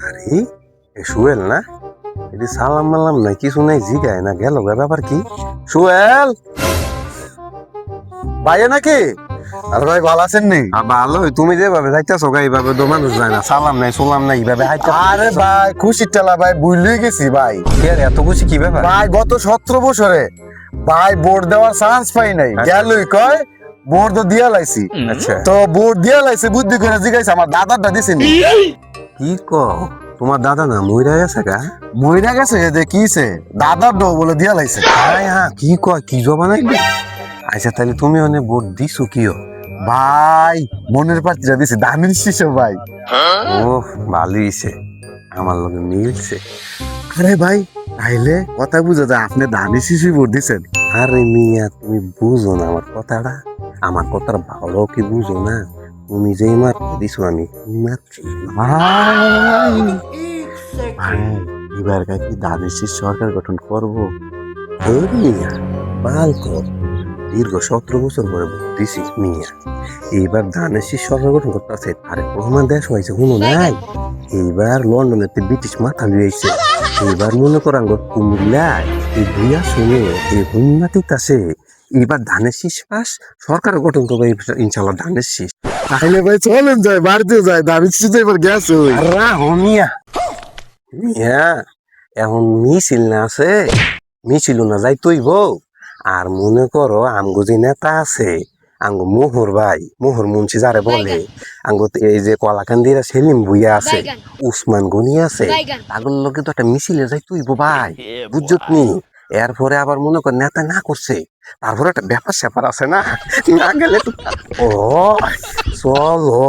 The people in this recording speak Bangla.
আরে সুয়েল না, এটি সালাম মালাম নাই, কিছু নাই, জিগায় না, গেল ব্যাপার কি? সুয়েল ভাইয়া নাকি? আর ভাই ভালো আছেন নি? ভালো, তুমি যেভাবে যাইতেছো এইভাবে তো মানুষ যায় না, সালাম নাই সোলাম নাই, এইভাবে আরে ভাই খুশির টেলা ভাই ভুলে গেছি ভাই। এত খুশি কি ব্যাপার? ভাই গত 17 বছরে ভাই ভোট দেওয়ার চান্স পাই নাই, গেলই কয় ভোট তো দিয়া লাইছি। আচ্ছা, তো ভোট দিয়া লাইছে বুদ্ধি করে জিগাইছে আমার দাদাটা দিছিনি। কি কও, তোমার দাদা না মইরা গেছে গা? মইরা গেছে যে কিছে দাদার ডো বলে দিয়া লাইছে। হ্যাঁ, কি কয়, কি জবা নাই? আচ্ছা তাহলে তুমি অনেক ভোট দিছো কিও? ভাই মনের পাত্রীরা দিছে দামির শিশু ভাই। ও ভালোই হইছে, আমার লগে মিলছে। আরে ভাই তাইলে কথা বুঝা যায় আপনি দামি শিশু ভোট দিছেন। আরে মিয়া তুমি বুঝো না আমার কথাটা, আমার কথার ভালো কি বুঝো না? তুমি যেই মাত্র দিছো আমি মাত্র ভাই এবার কি দামি শিশু সরকার গঠন করবো? মিয়া বাল কর, দীর্ঘ 17 বছর পরে ভোট দিছি মিয়া, এইবার ধানের শীষ সরকার গঠন করতেছে। আরে প্রমাণ দেশ হয়েছে শুনো নাই, এইবার লন্ডনেতে ব্রিটিশ মাথা লুইছে, এইবার মনে করান কুমিল্লায় এই দুইয়া শুনে এই হুন্নাতিক আছে, এইবার ধানের শীষ পাস, সরকার গঠন করবে ইনশাল্লাহ ধানের শীষ। তাইলে ভাই চলেন যায় বাড়িতে যায় দামি শিশু এবার গেছে ওই। মিয়া মিয়া এখন মিছিল না আছে, মিছিল না যাই তুইব। আর মনে করো আমগো যে নেতা আছে, আঙ্গো মোহর ভাই, মোহর মুন্সি যারে বলে, আঙ্গো এই যে কলাকান্দির সেলিম ভুইয়া আছে, উসমান গনি আছে, তাগুর লোকে তো একটা মিছিলে যাই তুইব ভাই, বুঝছত নি? এরপরে আবার মনে কর নেতা না করছে, তারপরে একটা ব্যাপার স্যাপার আছে না, না গেলে তো ও চলো।